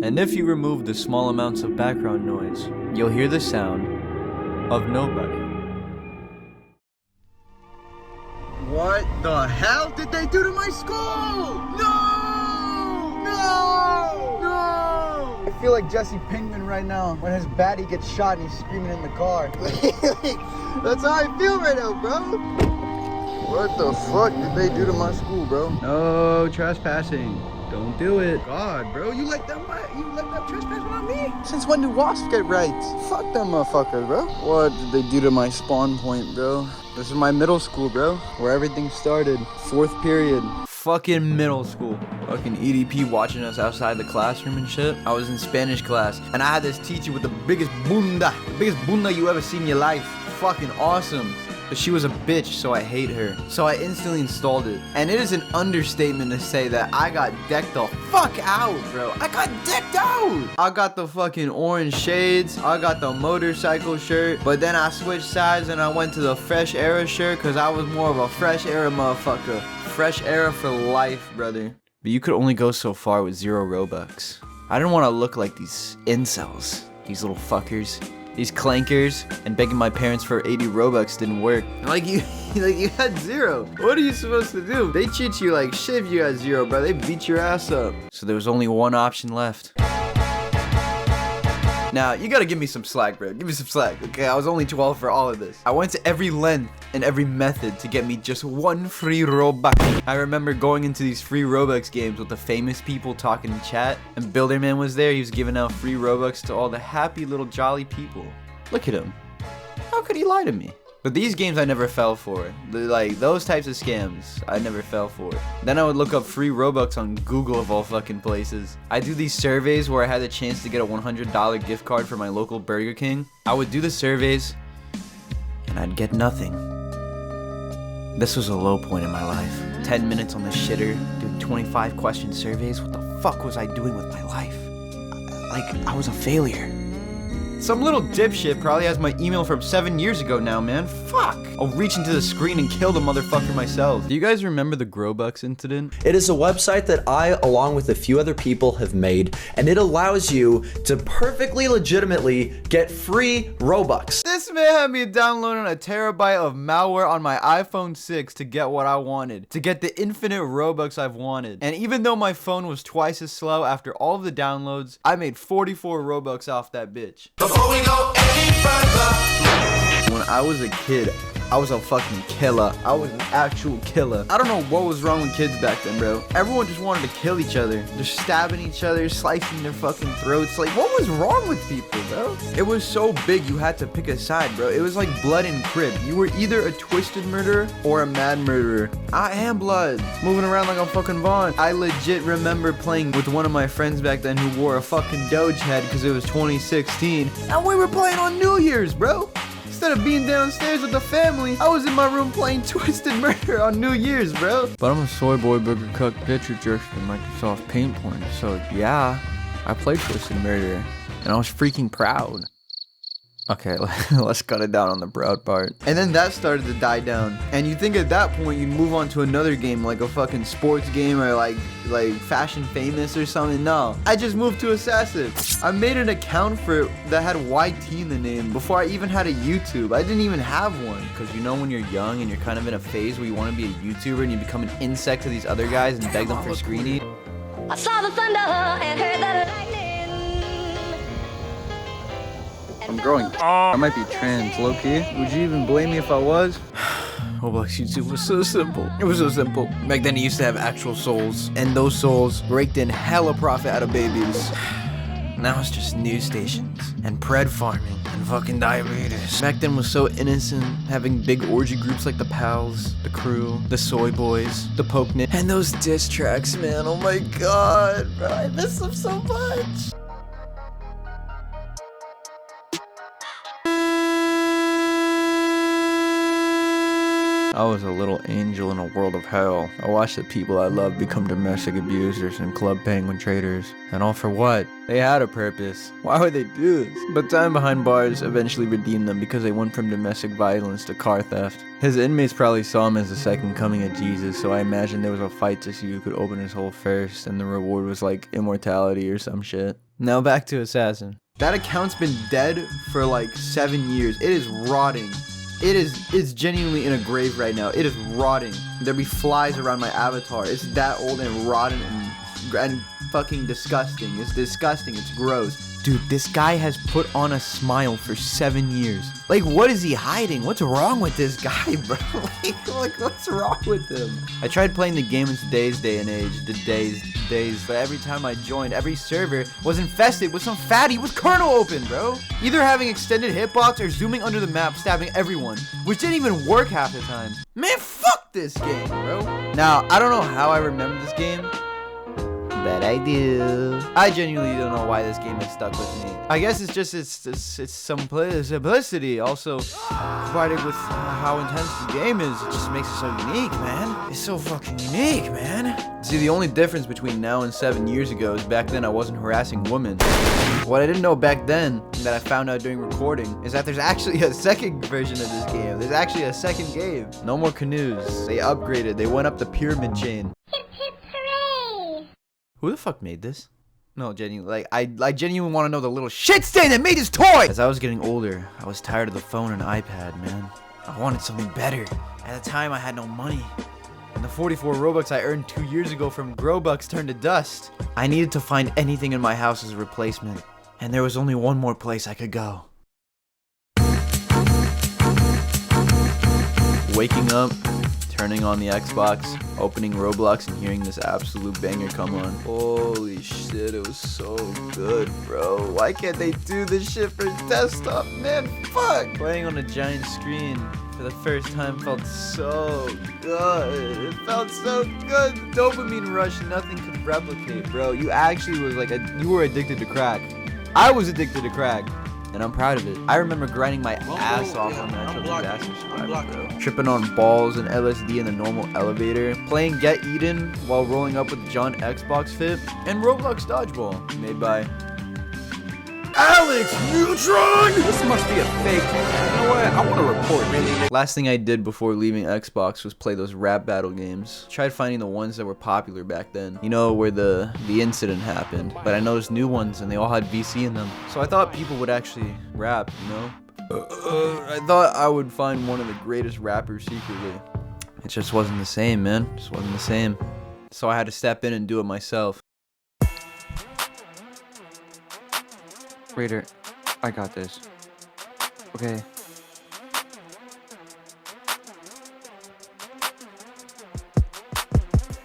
And if you remove the small amounts of background noise, you'll hear the sound of nobody. What the hell did they do to my school? No! No! No! I feel like Jesse Pinkman right now when his baddie gets shot and he's screaming in the car. That's how I feel right now, bro. What the fuck did they do to my school, bro? No trespassing. Don't do it. God, bro, you let them trespass on me? Since when do wasps get rights? Fuck them motherfuckers, bro. What did they do to my spawn point, bro? This is my middle school, bro, where everything started. 4th period. Fucking middle school. Fucking EDP watching us outside the classroom and shit. I was in Spanish class, and I had this teacher with the biggest bunda you ever seen in your life. Fucking awesome. But she was a bitch, so I hate her. So I instantly installed it. And it is an understatement to say that I got decked the fuck out, bro. I got decked out. I got the fucking orange shades. I got the motorcycle shirt. But then I switched sides and I went to the Fresh Era shirt because I was more of a Fresh Era motherfucker. Fresh Era for life, brother. But you could only go so far with 0 Robux. I didn't want to look like these incels. These little fuckers. These clankers, and begging my parents for 80 Robux didn't work. Like you had 0. What are you supposed to do? They treat you like shit if you had 0, bro. They beat your ass up. So there was only one option left. Now, you gotta give me some slack, bro. Give me some slack, okay? I was only 12 for all of this. I went to every length and every method to get me just 1 free Robux. I remember going into these free Robux games with the famous people talking in chat, and Builderman was there. He was giving out free Robux to all the happy little jolly people. Look at him. How could he lie to me? But these games I never fell for. Like, those types of scams, I never fell for. Then I would look up free Robux on Google of all fucking places. I do these surveys where I had the chance to get a $100 gift card for my local Burger King. I would do the surveys, and I'd get nothing. This was a low point in my life. 10 minutes on the shitter, doing 25 question surveys. What the fuck was I doing with my life? Like, I was a failure. Some little dipshit probably has my email from 7 years ago now, man. Fuck. I'll reach into the screen and kill the motherfucker myself. Do you guys remember the Growbucks incident? It is a website that I, along with a few other people, have made, and it allows you to perfectly legitimately get free Robux. This man had me downloading a terabyte of malware on my iPhone 6 to get what I wanted. To get the infinite Robux I've wanted. And even though my phone was twice as slow after all of the downloads, I made 44 Robux off that bitch. Before we go any further. When I was a kid, I was a fucking killer. I was an actual killer. I don't know what was wrong with kids back then, bro. Everyone just wanted to kill each other. Just stabbing each other, slicing their fucking throats. Like, what was wrong with people, bro? It was so big you had to pick a side, bro. It was like Blood and Crib. You were either a twisted murderer or a mad murderer. I am Blood. Moving around like I'm fucking Vaughn. I legit remember playing with one of my friends back then who wore a fucking Doge head because it was 2016. And we were playing on New Year's, bro. Instead of being downstairs with the family, I was in my room playing Twisted Murder on New Year's, bro. But I'm a soy boy burger cuck picture jerk in Microsoft Paint porn, so yeah, I played Twisted Murder, and I was freaking proud. Okay, let's cut it down on the proud part. And then that started to die down. And you think at that point you'd move on to another game, like a fucking sports game or like Fashion Famous or something. No, I just moved to Assassin. I made an account for it that had YT in the name before I even had a YouTube. I didn't even have one. Because you know when you're young and you're kind of in a phase where you want to be a YouTuber and you become an insect to these other guys and beg them for screeny. I saw the thunder and heard the lightning. I'm growing. I might be trans, low-key. Would you even blame me if I was? Roblox YouTube was so simple. It was so simple. Back then, it used to have actual souls. And those souls raked in hella profit out of babies. Now it's just news stations and pred farming and fucking diabetes. Back then was so innocent, having big orgy groups like the Pals, the Crew, the Soy Boys, the Pokenit, and those diss tracks, man. Oh my god, bro, I miss them so much. I was a little angel in a world of hell. I watched the people I loved become domestic abusers and Club Penguin traders. And all for what? They had a purpose. Why would they do this? But time behind bars eventually redeemed them because they went from domestic violence to car theft. His inmates probably saw him as the second coming of Jesus, so I imagine there was a fight to see who could open his hole first, and the reward was like immortality or some shit. Now back to Assassin. That account's been dead for like 7 years. It is rotting. It's genuinely in a grave right now. It is rotting. There be flies around my avatar. It's that old and rotten and fucking disgusting. It's disgusting. It's gross. Dude, this guy has put on a smile for 7 years. Like, what is he hiding? What's wrong with this guy, bro? like, what's wrong with him? I tried playing the game in today's day and age, but every time I joined, every server was infested with some fatty with kernel open, bro. Either having extended hitbox or zooming under the map, stabbing everyone, which didn't even work half the time. Man, fuck this game, bro. Now, I don't know how I remember this game, but I do. I genuinely don't know why this game has stuck with me. I guess it's just it's simplicity. Also, provided with how intense the game is, it just makes it so unique, man. It's so fucking unique, man. See, the only difference between now and 7 years ago is back then I wasn't harassing women. What I didn't know back then, that I found out during recording, is that there's actually a second version of this game. There's actually a second game. No more canoes. They upgraded. They went up the pyramid chain. Who the fuck made this? No, genuinely, like, I genuinely want to know the little shit stain that made this toy! As I was getting older, I was tired of the phone and iPad, man. I wanted something better. At the time, I had no money. And the 44 Robux I earned 2 years ago from Growbucks turned to dust. I needed to find anything in my house as a replacement. And there was only one more place I could go. Waking up, turning on the Xbox, opening Roblox, and hearing this absolute banger come on. Holy shit, it was so good, bro. Why can't they do this shit for desktop, man? Fuck! Playing on a giant screen for the first time felt so good. It felt so good. Dopamine rush, nothing could replicate, bro. You actually was like, you were addicted to crack. I was addicted to crack. And I'm proud of it. I remember grinding my ass off on Natural Disaster Survivor, bro. Tripping on balls and LSD in the normal elevator. Playing Get Eden while rolling up with John Xbox Fit. And Roblox Dodgeball, made by Alex Neutron! This must be a fake. You know what? I want to report, really. Last thing I did before leaving Xbox was play those rap battle games. Tried finding the ones that were popular back then. You know, where the incident happened. But I noticed new ones and they all had VC in them. So I thought people would actually rap, you know? I thought I would find one of the greatest rappers secretly. It just wasn't the same, man. It just wasn't the same. So I had to step in and do it myself. Raider, I got this. Okay.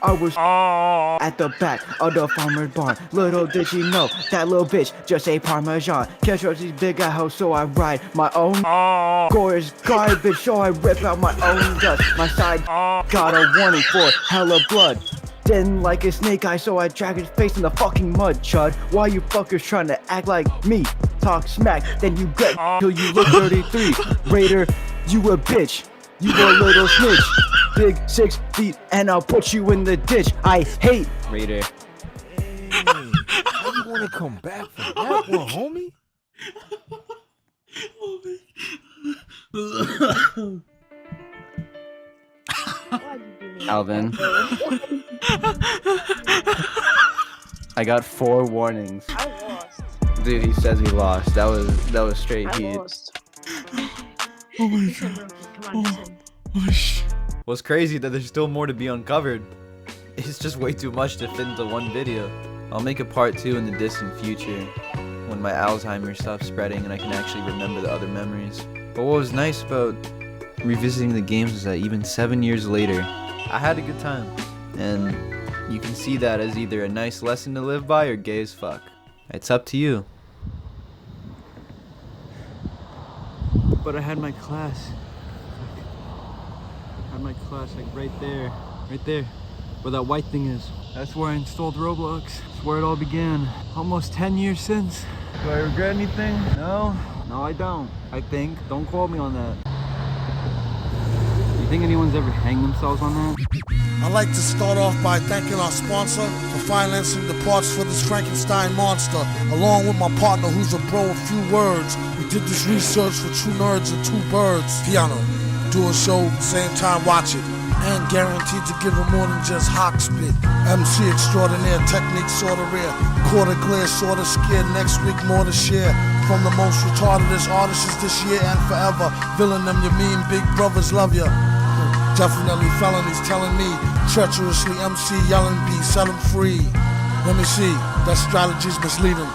I was at the back of the farmer's barn. Little did she know that little bitch just ate Parmesan. Can't trust these big ass hoes, so I ride my own. Gore is garbage, so I rip out my own dust. My side got a warning for hella blood. Didn't like his snake eye, so I dragged his face in the fucking mud, chud. Why you fuckers trying to act like me? Talk smack, then you get till you look 33. Raider, you a bitch. You a little snitch. Big 6 feet, and I'll put you in the ditch. I hate Raider. Hey, how you wanna come back from that one, homie? Alvin. I got 4 warnings. I lost. Dude, he says he lost. That was straight I heat. lost. Oh my Listen, god. come on, listen. What's crazy that there's still more to be uncovered. It's just way too much to fit into one video. I'll make a part 2 in the distant future, when my Alzheimer's stops spreading and I can actually remember the other memories. But what was nice about revisiting the games is that even 7 years later, I had a good time. And you can see that as either a nice lesson to live by or gay as fuck. It's up to you. But I had my class. I had my class like right there, where that white thing is. That's where I installed Roblox. That's where it all began. Almost 10 years since. Do I regret anything? No. No, I don't. I think. Don't quote me on that. You think anyone's ever hanged themselves on that? I'd like to start off by thanking our sponsor for financing the parts for this Frankenstein monster, along with my partner who's a bro of few words. We did this research for 2 nerds and 2 birds. Piano. Do a show, same time watch it. and guaranteed to give him more than just hawk spit. MC extraordinaire, technique sorta rare, quarter clear, sorta scared. Next week more to share from the most retardedest artists this year and forever. Villain them, you mean big brothers love ya. Definitely felonies telling me treacherously MC yelling B, set him free. Let me see, that strategy's misleading.